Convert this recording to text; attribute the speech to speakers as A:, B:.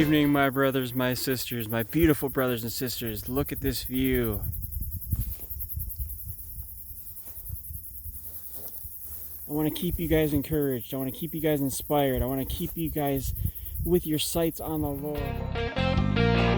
A: evening, my brothers, my sisters, my beautiful brothers and sisters. Look at this view. I want to keep you guys encouraged. I want to keep you guys inspired. I want to keep you guys with your sights on the Lord.